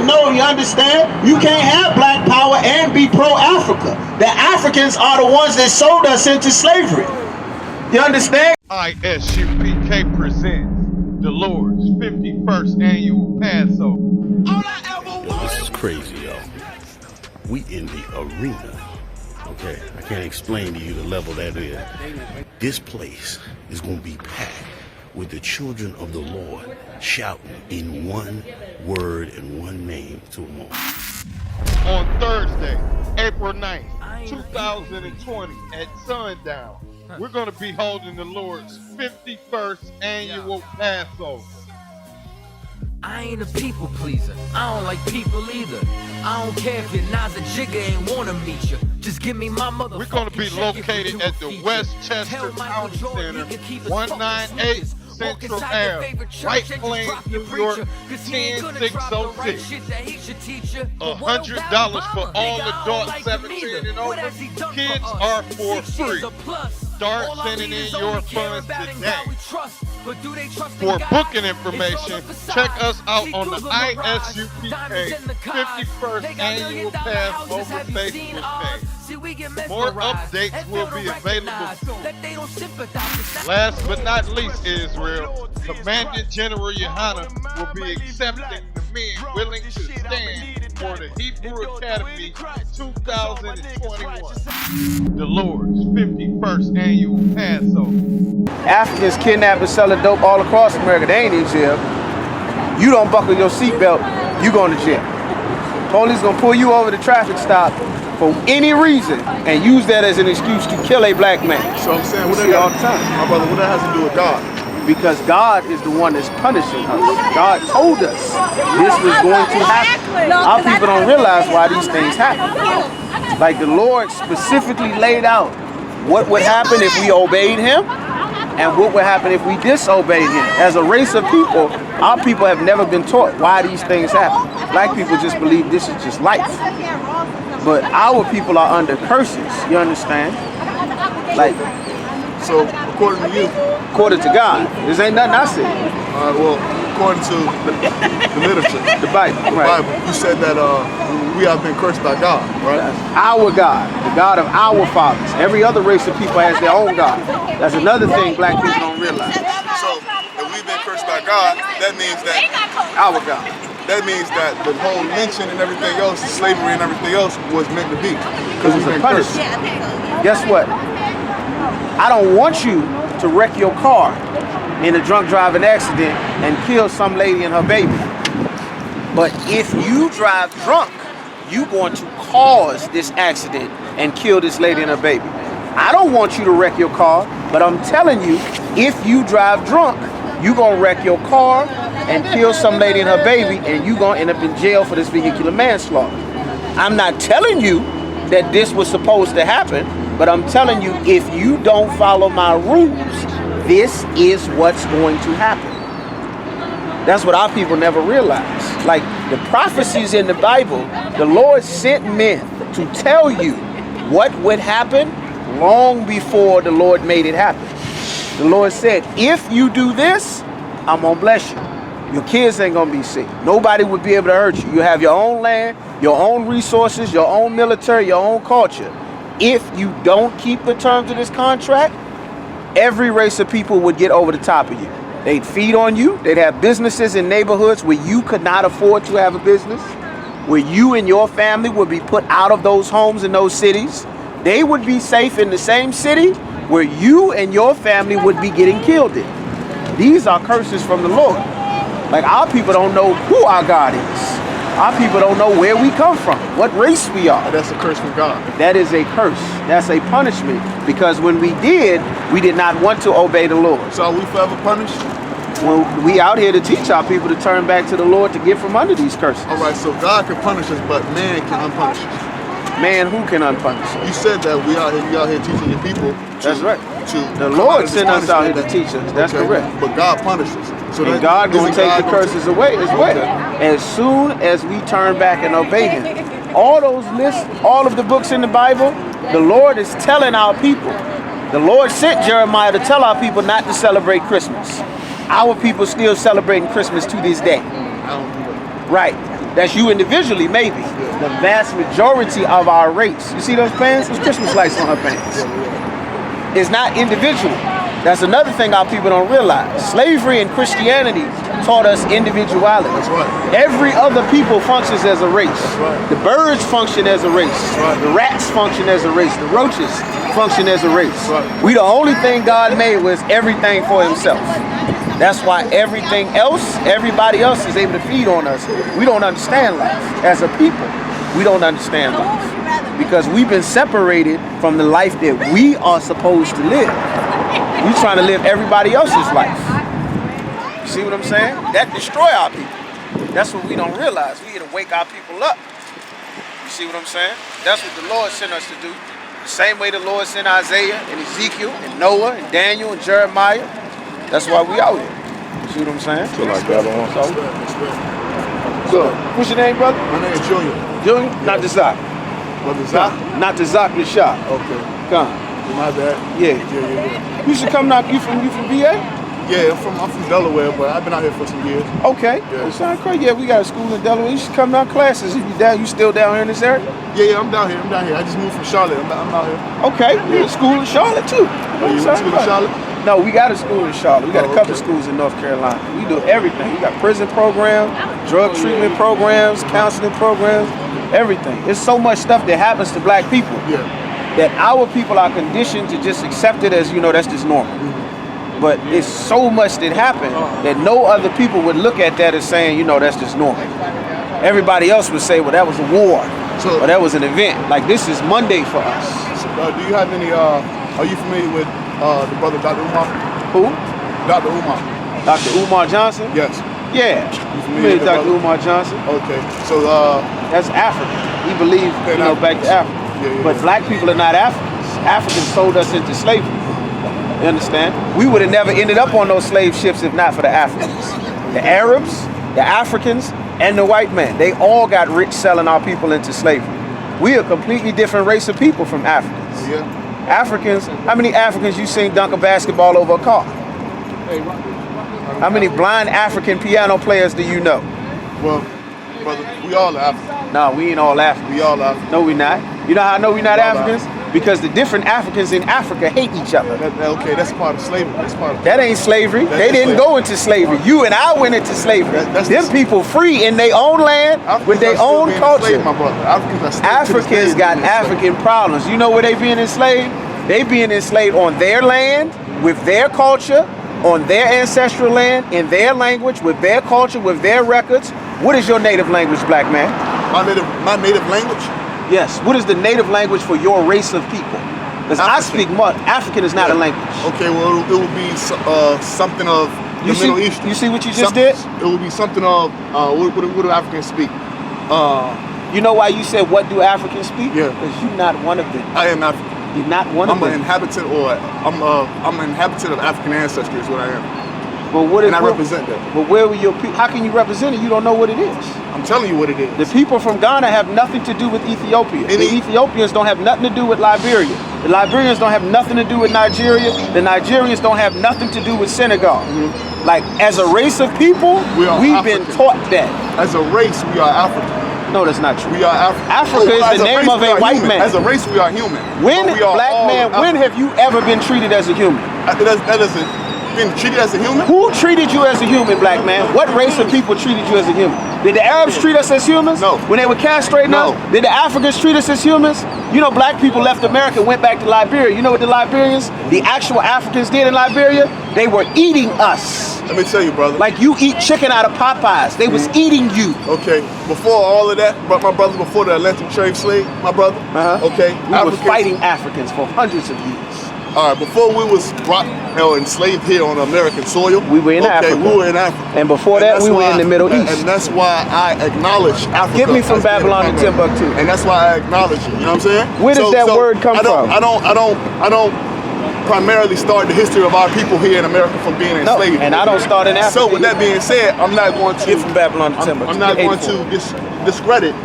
No, you understand? You can't have black power and be pro-Africa. The Africans are the ones that sold us into slavery. You understand? I.S.U.P.K presents the Lord's 51st annual Passover. Yo, this is crazy, yo. We in the arena. Okay, I can't explain to you the level that is. This place is gonna be packed with the children of the Lord shouting in one word and one name to them all. On Thursday, April 9th, 2020 at sundown, we're going to be holding the Lord's 51st annual Passover. I ain't a people pleaser. I don't like people either. I don't care if your Naza Jigga ain't wanna meet you. Just give me my mother. We're going to be located at the Westchester County Center, 198 Central Ave, White Plains, New York, 10606. $100 for all adults 17 and over. Kids are for free. Start sending in your funds today. For booking information, check us out on the I.S.U.P.K 51st Annual Passover Facebook page. More updates will be available soon. Last but not least, Israel, Commandant General Yohanna will be accepting the men willing to stand for the Hebrew Academy 2021. The Lord's 51st Annual Passover. Africans kidnap and sell dope all across America. They ain't in jail. You don't buckle your seatbelt, you going to jail. Police gonna pull you over the traffic stop for any reason and use that as an excuse to kill a black man. So I'm saying, we see all the time. My brother, what that has to do with God? Because God is the one that's punishing us. God told us this was going to happen. Our people don't realize why these things happen. Like the Lord specifically laid out what would happen if we obeyed him and what would happen if we disobeyed him. As a race of people, our people have never been taught why these things happen. Black people just believe this is just life. But our people are under curses, you understand? Like, so according to you, according to God, this ain't nothing I said. Well, according to the literature, the Bible, right. You said that we have been cursed by God, right? Our God, the God of our fathers. Every other race of people has their own God. That's another thing black people don't realize. So if we've been cursed by God, that means that our God. That means that the whole lynching and everything else, slavery and everything else was meant to be. Because it's a punishment. Guess what? I don't want you to wreck your car in a drunk driving accident and kill some lady and her baby. But if you drive drunk, you're going to cause this accident and kill this lady and her baby. I don't want you to wreck your car, but I'm telling you, if you drive drunk, you're going to wreck your car and kill some lady and her baby, and you're going to end up in jail for this vehicular manslaughter. I'm not telling you that this was supposed to happen, but I'm telling you, if you don't follow my rules, this is what's going to happen. That's what our people never realize. Like the prophecies in the Bible, the Lord sent men to tell you what would happen long before the Lord made it happen. The Lord said, if you do this, I'm gonna bless you. Your kids ain't gonna be sick. Nobody would be able to hurt you. You have your own land, your own resources, your own military, your own culture. If you don't keep the terms of this contract, every race of people would get over the top of you. They'd feed on you. They'd have businesses in neighborhoods where you could not afford to have a business, where you and your family would be put out of those homes in those cities. They would be safe in the same city where you and your family would be getting killed in. These are curses from the Lord. Like our people don't know who our God is. Our people don't know where we come from, what race we are. That's a curse from God. That is a curse. That's a punishment. Because when we did not want to obey the Lord. So are we forever punished? Well, we out here to teach our people to turn back to the Lord to get from under these curses. All right, so God can punish us, but man can unpunish us. Man who can unpunish us? You said that we out here teaching your people. That's right. The Lord sent us out here to teach us. That's correct. But God punishes. So and God going to take the curses away as well. As soon as we turn back and obey him. All those lists, all of the books in the Bible, the Lord is telling our people. The Lord sent Jeremiah to tell our people not to celebrate Christmas. Our people still celebrating Christmas to this day. Right. That's you individually, maybe. The vast majority of our race. You see those pants? There's Christmas lights on her pants. It's not individual. That's another thing our people don't realize. Slavery and Christianity taught us individuality. That's right. Every other people functions as a race. Right. The birds function as a race. Right. The rats function as a race. The roaches function as a race. Right. We the only thing God made was everything for himself. That's why everything else, everybody else is able to feed on us. We don't understand life. As a people, we don't understand life. Because we've been separated from the life that we are supposed to live. We trying to live everybody else's life. You see what I'm saying? That destroy our people. That's what we don't realize. We need to wake our people up. You see what I'm saying? That's what the Lord sent us to do. The same way the Lord sent Isaiah and Ezekiel and Noah and Daniel and Jeremiah. That's why we out here. You see what I'm saying? So like that on. Good. What's your name, brother? My name is Junior. Junior? Not the Zach. Brother Zach? Not the Zach the shop. Okay. Come. My bad. Yeah. Yeah. You should come now. You from VA? Yeah, I'm from Delaware, but I've been out here for some years. Okay. Yeah. It sounds crazy. Yeah, we got a school in Delaware. You should come down classes. If you down, you still down here in this area? Yeah, I'm down here. I just moved from Charlotte. I'm out here. Okay. Yeah. School in Charlotte too. Oh, you went to school in Charlotte? No, we got a school in Charlotte. We got a couple schools in North Carolina. We do everything. We got prison programs, drug treatment programs, counseling programs, everything. There's so much stuff that happens to black people that our people are conditioned to just accept it as, you know, that's just normal. But it's so much that happened that no other people would look at that as saying, you know, that's just normal. Everybody else would say, well, that was a war, or that was an event. Like, this is Monday for us. Do you have any, are you familiar with the brother Dr. Umar? Who? Dr. Umar. Dr. Umar Johnson? Yes. Yeah. You familiar with Dr. Umar Johnson? Okay. So, that's African. He believed, you know, back to Africa. But black people are not Africans. Africans sold us into slavery. You understand? We would have never ended up on those slave ships if not for the Africans. The Arabs, the Africans, and the white man. They all got rich selling our people into slavery. We are a completely different race of people from Africans. Yeah. Africans, how many Africans you seen dunk a basketball over a car? How many blind African piano players do you know? Well, brother, we all are African. No, we ain't all Africans. We all African. No, we not. You know how I know we not Africans? Because the different Africans in Africa hate each other. Okay, that's part of slavery. That ain't slavery. They didn't go into slavery. You and I went into slavery. Them people free in their own land with their own culture. My brother. Africans got African problems. You know where they being enslaved? They being enslaved on their land, with their culture, on their ancestral land, in their language, with their culture, with their records. What is your native language, black man? My native language? Yes. What is the native language for your race of people? Because I speak African is not a language. Okay, well, it would be something of the Middle East. You see what you just did? It would be something of, what do Africans speak? You know why you said, what do Africans speak? Yeah. Because you're not one of them. I am African. You're not one of them. I'm an inhabitant, I'm an inhabitant of African ancestry is what I am. But what is, and I represent that. But where were your people? How can you represent it? You don't know what it is. I'm telling you what it is. The people from Ghana have nothing to do with Ethiopia. The Ethiopians don't have nothing to do with Liberia. The Liberians don't have nothing to do with Nigeria. The Nigerians don't have nothing to do with Senegal. Mm-hmm. Like, as a race of people, we've been taught that. As a race, we are African. No, that's not true. We are African. Africa is the name of a white man. As a race, we are human. When, black man, when have you ever been treated as a human? That doesn't been treated as a human? Who treated you as a human, black man? What race of people treated you as a human? Did the Arabs treat us as humans? No. When they were castrating us? Did the Africans treat us as humans? You know, black people left America and went back to Liberia. You know what the Liberians, the actual Africans did in Liberia? They were eating us. Let me tell you, brother. Like you eat chicken out of Popeyes. They was eating you. Okay, before all of that, my brother, before the Atlantic slave, my brother, okay? We were fighting Africans for hundreds of years. All right, before we was brought, enslaved here on American soil. We were in Africa. We were in Africa. And before that, we were in the Middle East. And that's why I acknowledge Africa. Get me from Babylon to Timbuktu. And that's why I acknowledge it. You know what I'm saying? Where does that word come from? I don't primarily start the history of our people here in America from being enslaved. No, and I don't start in Africa. So with that being said, I'm not going to get from Babylon to Timbuktu. I'm not going to discredit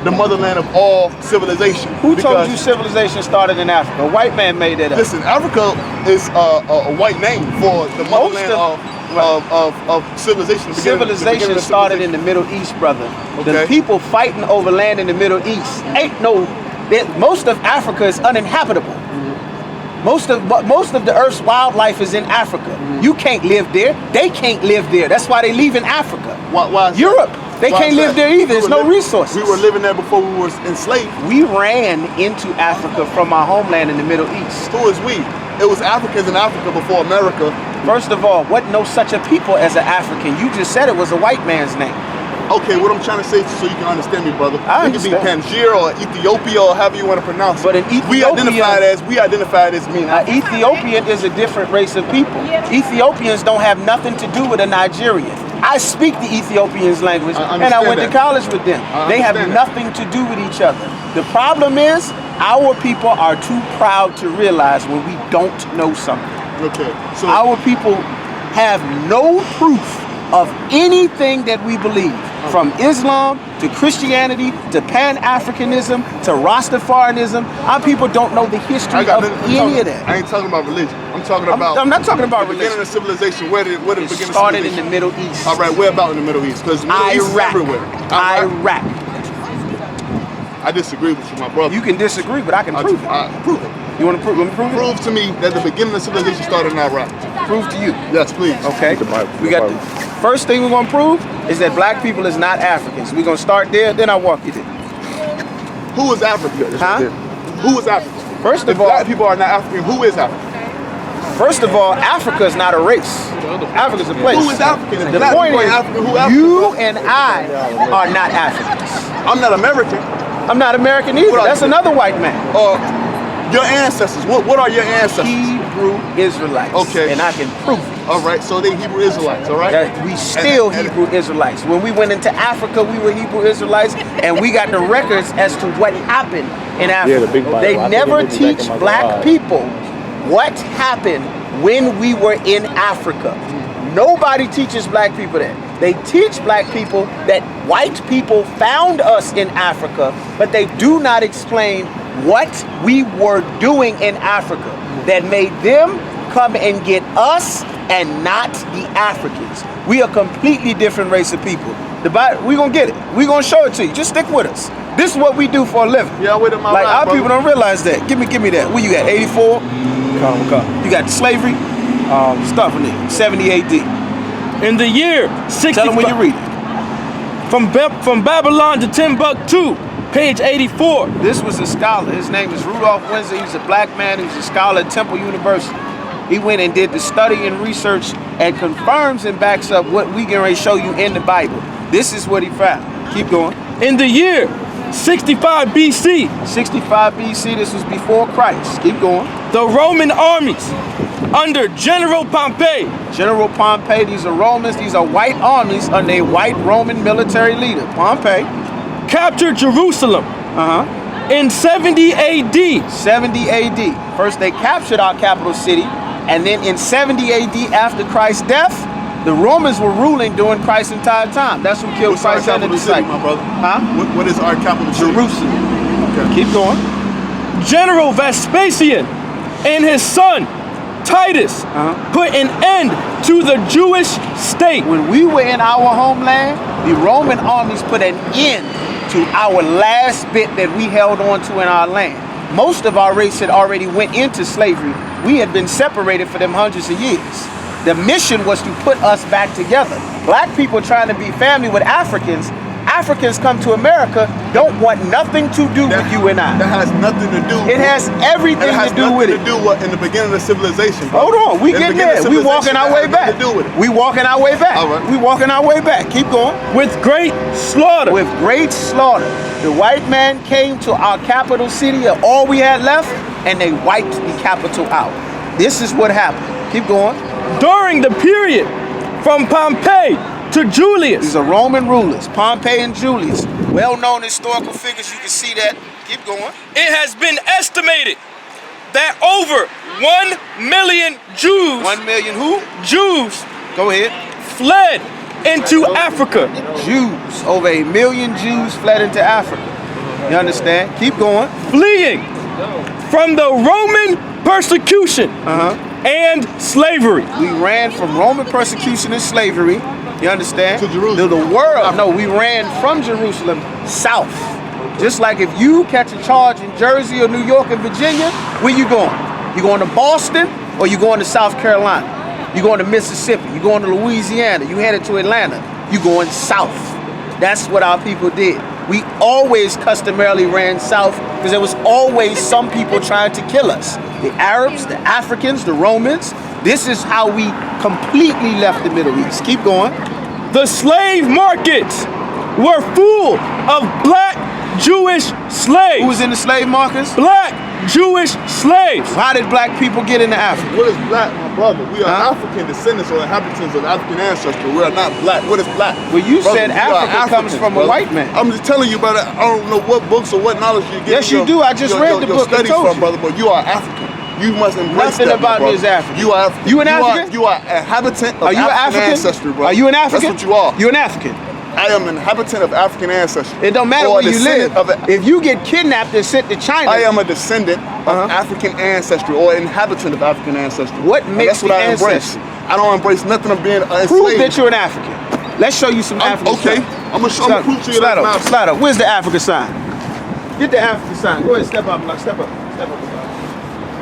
the motherland of all civilization. Who told you civilization started in Africa? A white man made that up. Listen, Africa is a white name for the motherland of of civilization? Civilization started in the Middle East, brother. The Okay. people fighting over land in the Middle East ain't no. Most of Africa is uninhabitable. Most of the Earth's wildlife is in Africa. You can't live there. They can't live there. That's why they leave in Africa. Why is that? Europe, they Why can't is live that? there either. There's no resources. We were living there before we were enslaved. We ran into Africa from our homeland in the Middle East. Who is we? It was Africans in Africa before America. First of all, what no such a people as an African? You just said it was a white man's name. Okay, what I'm trying to say so you can understand me, brother. I It could be understand. Pangaea or Ethiopia or however you want to pronounce it. But in we Ethiopia- identified as mean. Ethiopian is a different race of people. Ethiopians don't have nothing to do with a Nigerian. I speak the Ethiopians language I and I understand went to that. college with them. I They have understand that. nothing to do with each other. The problem is our people are too proud to realize when we don't know something. Okay, so Our people have no proof of anything that we believe, from Islam to Christianity to Pan-Africanism to Rastafarianism. Our people don't know the history of any of that. I ain't talking about religion. I'm talking about. I'm not talking about the beginning religion. of civilization. Where did It the beginning started of in the civilization? Middle East. All right, where about in the Middle East? Because Middle East is Iraq. everywhere. Iraq. I disagree with you, my brother. You can disagree, but I can prove it. Prove it. You want to prove? Let me prove it. Prove to me that the beginning of civilization started in Iraq. Prove to you. Yes, please. Okay. We got the first thing we're gonna prove is that black people is not Africans. We're gonna start there, then I'll walk you there. Who is African? Huh? Who is African? First If of all, black people are not African, who is African? Africa is not a race. Africa's a place. Who is African? If The black point people is, are African, who African? you and I are not Africans. I'm not American. I'm not American either. What are That's you? another white man. Your ancestors. What are your ancestors? Hebrew Israelites. Okay. And I can prove it. All right, so they Hebrew Israelites, all right? That we still And- Hebrew Israelites. When we went into Africa, we were Hebrew Israelites, and we got the records as to what happened in Africa. the big Bible. They I think never it may be back teach in my black garage. people what happened when we were in Africa. Nobody teaches black people that. They teach black people that white people found us in Africa, but they do not explain what we were doing in Africa that made them come and get us and not the Africans. We are a completely different race of people. We're gonna get it. We're gonna show it to you. Just stick with us. This is what we do for a living. Yeah, with my Like ride, our brother. people don't realize that. Give me that. Where you at? 84? You got slavery? Stuff in it. 70 AD. In the year 60, Tell them when you read it. from Babylon to Timbuktu, page 84. This was a scholar. His name is Rudolph Windsor. He was a black man. He was a scholar at Temple University. He went and did the study and research and confirms and backs up what we can ready to show you in the Bible. This is what he found. Keep going. In the year 65 BC, 65 BC, this was before Christ. Keep going. the Roman armies under General Pompey General Pompey, these are Romans, these are white armies under a white Roman military leader. Pompey. captured Jerusalem in 70 AD. 70 AD. First they captured our capital city, and then in 70 AD after Christ's death, the Romans were ruling during Christ's entire time. That's who killed What's our Christ and the capital city, disciples. my brother? Huh? What is our capital city? Jerusalem. Okay. Keep going. General Vespasian and his son Titus put an end to the Jewish state. When we were in our homeland, the Roman armies put an end to our last bit that we held on to in our land. Most of our race had already went into slavery. We had been separated for them hundreds of years. The mission was to put us back together. Black people trying to be family with Africans. Africans come to America, don't want nothing to do with you and I. That has nothing to do. It has everything It has to do with it. nothing to do with in the beginning of civilization. bro. Hold on, we In the getting beginning of there. We walking civilization, our that way has back. nothing to do with it. We walking our way back. All right. We walking our way back. Keep going. With great slaughter. With great slaughter, the white man came to our capital city, all we had left, and they wiped the capital out. This is what happened. Keep going. During the period from Pompey to Julius, These are Roman rulers, Pompey and Julius. Well-known historical figures, you can see that. Keep going. it has been estimated that over 1 million Jews 1 million who? Jews Go ahead. fled into Africa. Jews. Over 1 million Jews fled into Africa. You understand? Keep going. Fleeing from the Roman persecution and slavery. We ran from Roman persecution and slavery. You understand? To Jerusalem. The world. No, we ran from Jerusalem south. Just like if you catch a charge in Jersey or New York and Virginia, where you going? You going to Boston or you going to South Carolina? You going to Mississippi? You going to Louisiana? You headed to Atlanta? You going south? That's what our people did. We always customarily ran south because there was always some people trying to kill us. The Arabs, the Africans, the Romans. This is how we completely left the Middle East. Keep going. The slave markets were full of black Jewish slaves. Who was in the slave markets? Black Jewish slaves. How did black people get into Africa? What is black, my brother? We are African descendants or inhabitants of African ancestry. We are not black. What is black? Well, you Brother, said we are Africa comes Africans, from brother. a white man. I'm just telling you, brother. I don't know what books or what knowledge you get. Yes, you do. I just read the book and studies told from, you. brother. But you are African. You must embrace Nothing that, about my me brother. is African. You are African. You an African? You are an inhabitant of Are you an African African? ancestry, bro. Are you an African? That's what you are. You an African? I am an inhabitant of African ancestry. It don't matter Or where you live. descendant of If you get kidnapped and sent to China, I am a descendant of African ancestry or inhabitant of African ancestry. What And makes that's what the I embrace. ancestry? I don't embrace nothing of being enslaved. prove that you're an African. Let's show you some African okay. sign. I'm gonna prove to you Slide that I'm up, African. slide up. Where's the African sign? Get the African sign. Go ahead, step up, Block. Step up. Step up.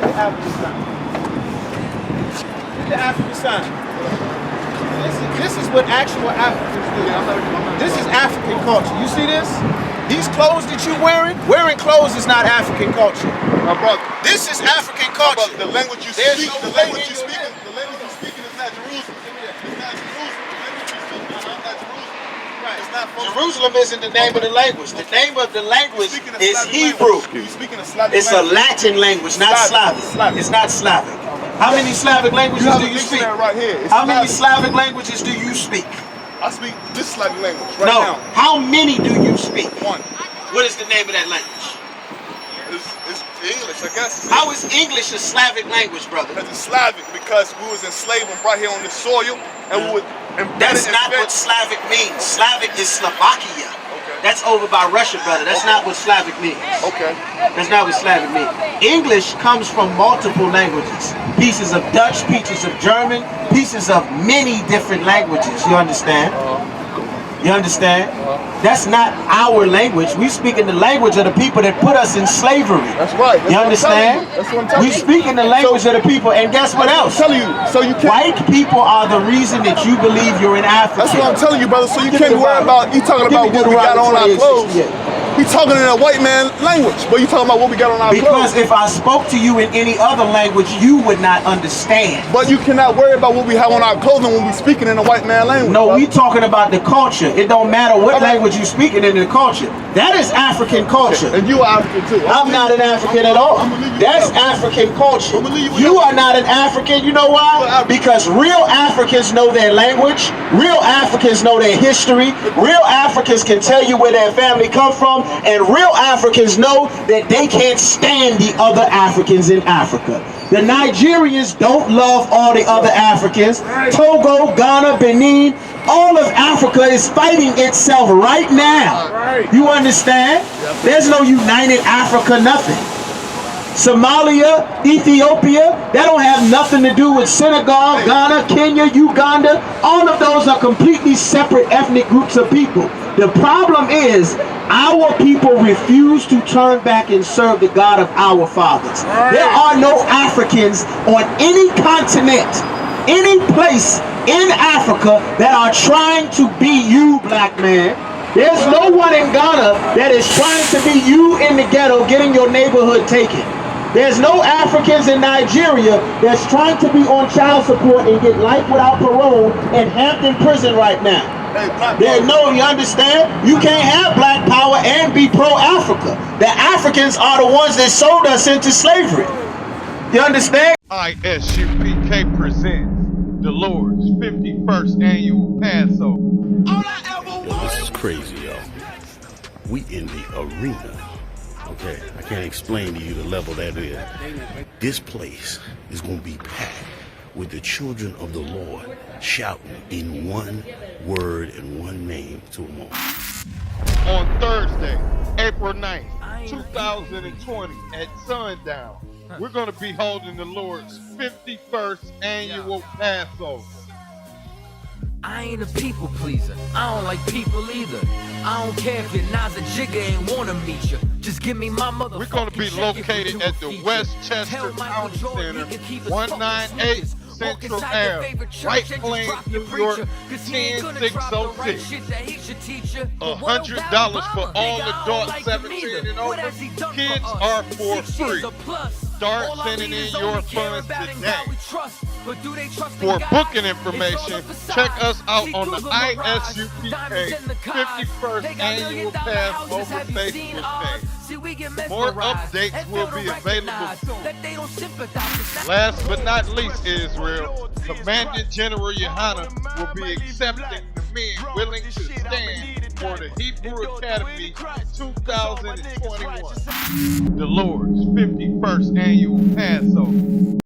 Get the African sign. Get the African sign. This is what actual Africans do. This is African culture. You see this? These clothes that you're wearing clothes is not African culture. My brother. This is African My culture. brother, the language you There's speak, no the language you way speak, the language you speaking is not Jerusalem. It's not Jerusalem. The language you speak, not Jerusalem. Right. It's not Jerusalem isn't the name of the language. The name of the language Speaking of is Slavic Hebrew. language. You speaking of Slavic It's a language. Latin language, not Slavic. Slavic. Slavic. It's not Slavic. How many Slavic languages You have do a you speak? dictionary right here. It's How many Slavic. Slavic languages do you speak? I speak this Slavic language right No. now. How many do you speak? One. What is the name of that language? It's English, I guess. How is English a Slavic language, brother? Because it's Slavic, because we was enslaved and brought here on this soil, and we were embedded That's and not fed- what Slavic means. Slavic is Slovakia. Okay. That's over by Russia, brother. That's not what Slavic means. Okay. That's not what Slavic means. English comes from multiple languages. Pieces of Dutch, pieces of German, pieces of many different languages. You understand? You understand? That's not our language. We speak in the language of the people that put us in slavery. That's right. That's You what I'm understand? telling you. That's what I'm telling We you. speak in the language of the people, and guess what I'm else? telling you. So you can't. White people are the reason that you believe you're in Africa. That's what I'm telling you, brother. So you Give me can't the worry Bible. about. You talking Give me about what we got on our Deuteronomy clothes. 28. He talking in a white man language, but you talking about what we got on our Because clothes. if I spoke to you in any other language, you would not understand. But you cannot worry about what we have on our clothing when we speaking in a white man language. No, brother. we talking about the culture. It don't matter what Okay. language you speaking in the culture. That is African culture. And you are African too. I'm not an African at all. That's African culture. You are not an African. You know why? Because real Africans know their language. Real Africans know their history. Real Africans can tell you where their family come from. And real Africans know that they can't stand the other Africans in Africa. The Nigerians don't love all the other Africans. Togo, Ghana, Benin, all of Africa is fighting itself right now. You understand? There's no united Africa, nothing. Somalia, Ethiopia, that don't have nothing to do with Senegal, Ghana, Kenya, Uganda. All of those are completely separate ethnic groups of people. The problem is our people refuse to turn back and serve the God of our fathers. There are no Africans on any continent, any place in Africa that are trying to be you, black man. There's no one in Ghana that is trying to be you in the ghetto getting your neighborhood taken. There's no Africans in Nigeria that's trying to be on child support and get life without parole in Hampton prison right now. There's no, you understand? You can't have black power and be pro-Africa. The Africans are the ones that sold us into slavery. You understand? I.S.U.P.K presents the Lord's 51st annual Passover. Yo, this is crazy, yo. We in the arena. Okay, I can't explain to you the level that is. This place is going to be packed with the children of the Lord shouting in one word and one name to them all. On Thursday, April 9th, 2020 at sundown, we're going to be holding the Lord's 51st annual Passover. I ain't a people pleaser. I don't like people either. I don't care if your Naza Jigga ain't wanna meet you. Just give me my motherfucking We're going to be located at the Westchester County Center, 198 Central Ave, White Plains, New York, 10606. $100 for all adults 17 and over. Kids are for free. Start sending in your funds today. For booking information, check us out on the I.S.U.P.K 51st Annual Pass over Facebook page. More updates will be available soon. Last but not least, Israel, Commandant General Yahanna will be accepting the men willing to stand for the Hebrew Academy 2021. The Lord's 51st Annual Passover.